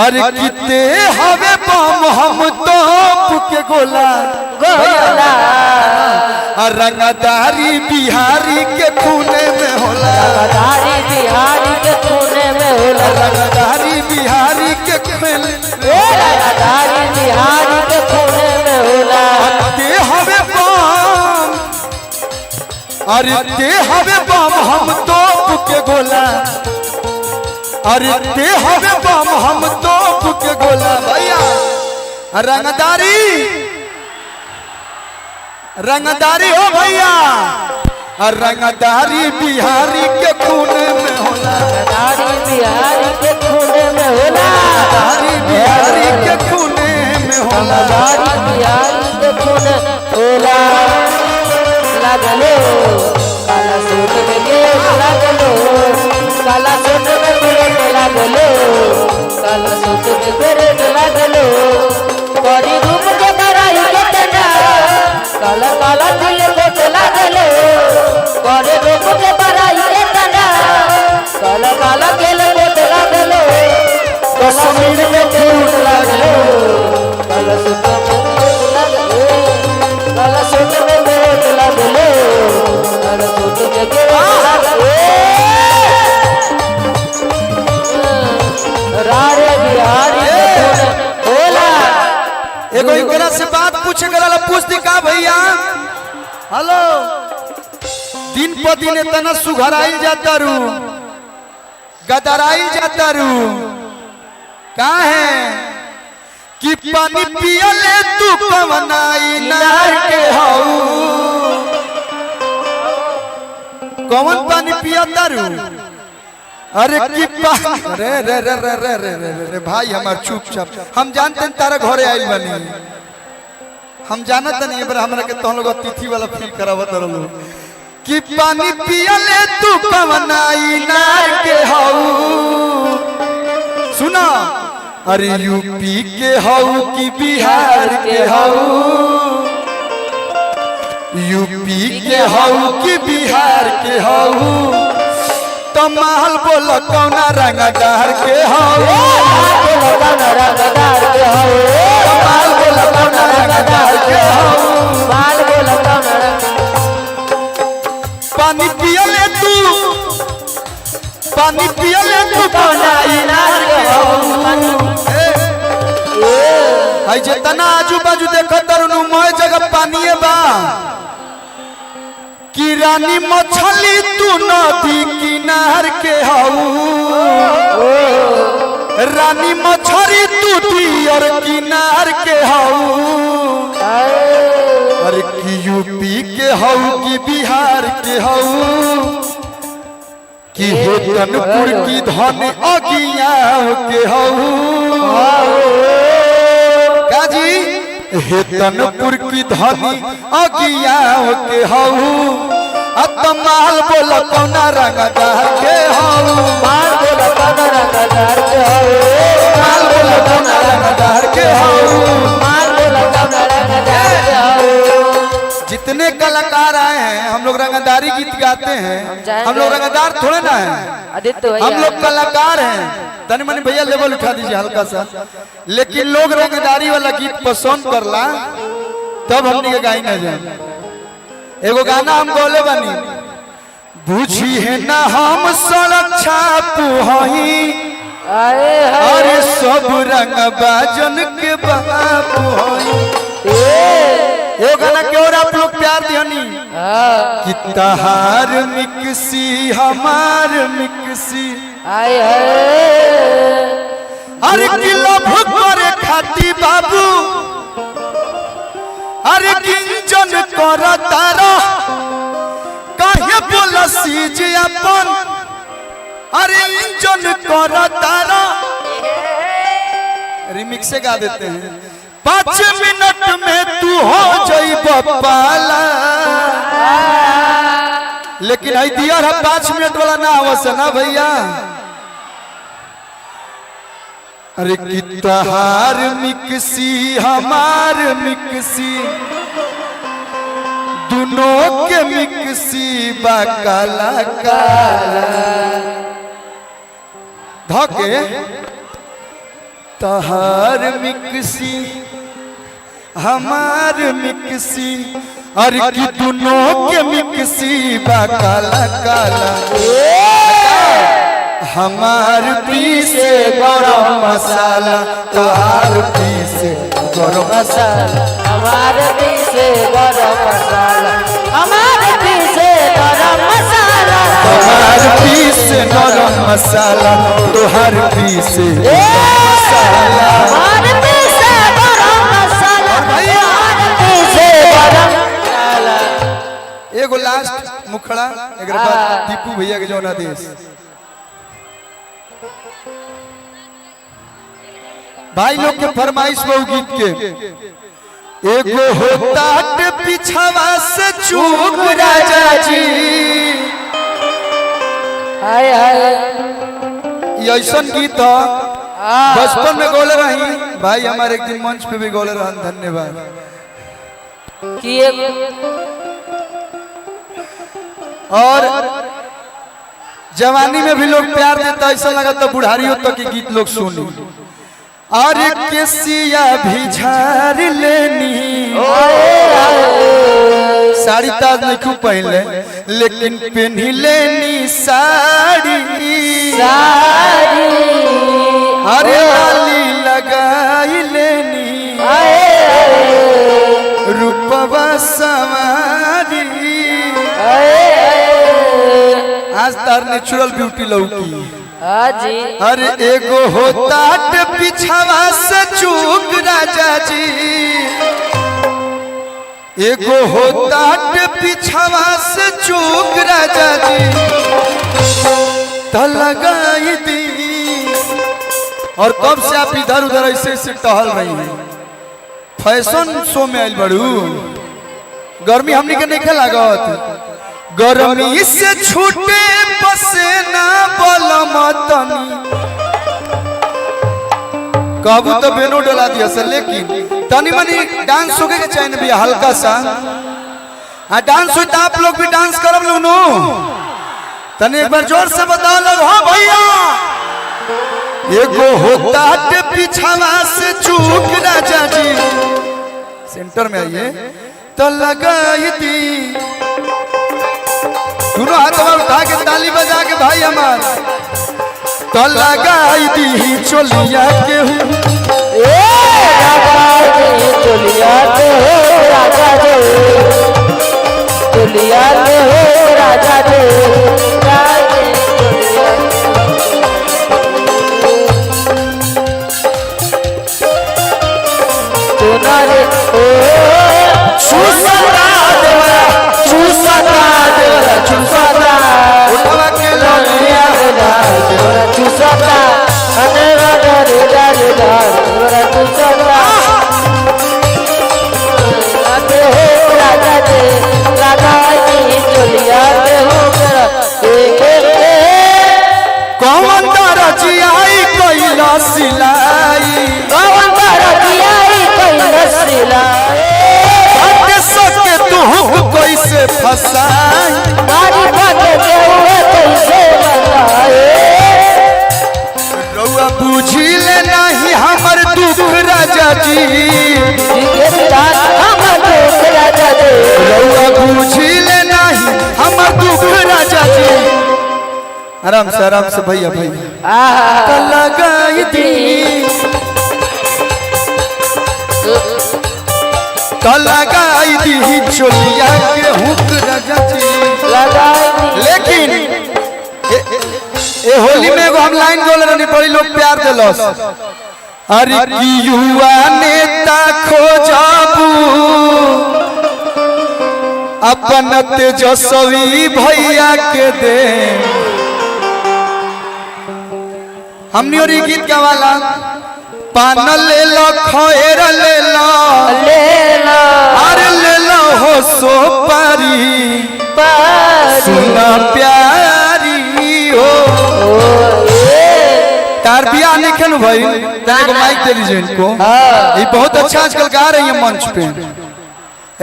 अरे किते हवे बम हम तो के गोला गोला रंगदारी बिहारी के खूने में होला रंगदारी बिहारी के खूने में होला रंगदारी बिहारी के रंगदारी बिहारी के खूने में होला ते हवे बम अरे ते हवे बम हम तो के गोला अरे ते हवे बम हम तो के गोला भैया रंगदारी रंगदारी हो भैया रंगदारी बिहारी के खूने में होला रंगदारी बिहारी के खूने में होला रंगदारी बिहारी के खूने में होला रंगदारी बिहारी के खूने होला लगलो काला सूट में गेट लगलो काला सूट में गेट लगलो काला सूट में गेट लगलो बड़ी रूप के बड़ाई के तना काला काला दिल गेट लगलो बड़ी रूप के बड़ाई के तना काला काला दिल गेट लगलो कश्मीर में फूल लगलो काला सूट में गेट लगलो काला सूट में गेट लगलो काला सूट में गेट लगलो रारे बिहारी होला एगो इकोरा से बात पूछे गला पूछ दी का भैया हेलो दिन पर दिन इतना सुघराइल जाता रू गदराइल जाता रू का है कि पानी पियले तू कवनाई नहर के हाउ कौन पानी पियता रू अरे कि रे रे रे रे रे रे रे रे भाई हमार चुपचाप हम जानते हैं तारा घरे आइल बनी हम जानत नहीं पर हमरा के तोहन लोग अतिथि वाला फील करावत रहलो कि पानी पियले तू कवनाई नार के हाउ सुना अरे यूपी के हाउ कि बिहार के हाउ यूपी के हाउ कि बिहार के हाउ तमाल बोल कौना रंगदार के हाउ कौना रंगदार के हाउ तमाल बोल कौना रंगदार के हाउ बाल बोल कौना रंग पानी पियले तू कौना इनार के हाउ हाय जितना आजू बाजू देखो तरुनु मोय जगह पानीए बा कि रानी मछली तू नदी किनार के हाउ रानी मछली तू दियर किनार के हाउ अरे कि यूपी के हाउ कि बिहार के हाउ कि हेतनपुर की धन अगिया के हाउ काजी हेतनपुर की धनी अगिया के हाउ तमाल बोल कौना रंगदार के हाउ बाल बोल कौना रंगदार के हाउ माल बोल कौना रंगदार के हाउ बाल बोल कौना रंगदार के हाउ जितने कलाकार आए हैं हम लोग रंगदारी गीत गाते हैं हम लोग रंगदार थोड़े ना हैं आदित्य हम लोग कलाकार हैं तनी मनी भैया लेवल उठा दीजिए हल्का सा लेकिन लोग रंगदारी वाला गीत पसंद करला तब हमने के गाई ना जाए एगो गाना हम बोले बनी बुझी है ना हम सुरक्षा पुहाई अरे सब रंग बाजन के बाप होई ये गाना क्यों आप लोग प्यार दिहनी कि तहार मिक्सी हमार मिक्सी आए है अरे किलो भुक्करे खाती बाबू अरे किंजन कर तारा काहे बोला सीज अपन अरे इंजन कर तारा रिमिक्स से गा देते हैं 5 मिनट में तू हो जाइब पाला लेकिन आई दिया 5 मिनट वाला ना आवश्य ना भैया अरे कि तहार मिक्सी हमार मिक्सी दोनों के मिक्सी बा काला काला धके तहार मिक्सी हमार मिक्सी और की दोनों के मिक्सी बा काला काला हमार पीसे गरम मसाला तहार पीसे गरम मसाला हमारे पीछे गरम मसाला हमारे पीछे गरम मसाला तहार पीसे गरम मसाला तोहार पीसे मसाला हमारे पीछे गरम मसाला हमारे पीछे गरम मसाला। एगो लास्ट मुखड़ा एकरा बाद टीपू भैया के जौन आदेश भाई लोग के फरमाइश बहु गीत के एगो होता पिछावा से चूक राजा जी हाय हाय ये ऐसन गीत है बचपन में गोले रही भाई हमारे एक दिन मंच पे भी गोले रहन धन्यवाद किए और जवानी में भी लोग प्यार देता ऐसा लगा तो बुढ़ारियों तक के गीत लोग सुनी और केसिया भी झाड़ लेनी साड़ी ताज नहीं खूब पहले लेकिन पहनी लेनी साड़ी सारी अरे लाली लगाई लेनी रूपवा सवारी आज तार नेचुरल ब्यूटी लौकी हाजी अरे एगो होता पिछावा से चूक राजा जी एगो होता पिछावा से चूक राजा जी तो लगाई दी और कब से आप इधर उधर ऐसे ऐसे टहल रही हैं फैशन शो में आयल बड़ू गर्मी हमनी के नहीं लागत गर्मी से छूटे पसेना बलमतनी कबू तो बेनो डला दिया सर लेकिन तनी मनी डांस होके के चाहिए भी हल्का सा डांस हो तो आप लोग भी डांस करब लो तनी एक बार जोर से बताओ लोग हाँ भैया एगो होता पिछावा से चूक राजा जी सेंटर में आइए तो लगाई दी दोनों हाथ उठा के ताली बजा के भाई हमार तो लगाई दी चोलिया के चोलिया के हो राजा दे चोलिया के हो राजा दे कौन दरजियाई कैला सिलाई सके तू कैसे फसाई रउआ बुझी ले नहीं हमर दुख राजा जी रउआ बुझी ले नहीं हमर दुख राजा जी आराम से भैया भैया लगाई दी लगाई दी चोलिया के हुक राजा जी लेकिन ए होली में एगो हम लाइन बोल रही बड़ी लोग प्यार दिलस अरे की युवा नेता खोजाबू अपन तेजस्वी भैया के दे हमनी और गीत गावाला पान ले लो खैर ले लो अरे ले लो हो सोपारी सुना प्यारी हो तार बियाह नहीं खेलू भाई एगो माइक दे दीजिए इनको ये बहुत अच्छा आजकल गा रही है मंच पे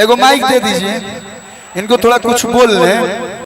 एगो माइक दे दीजिए इनको थोड़ा कुछ बोल लें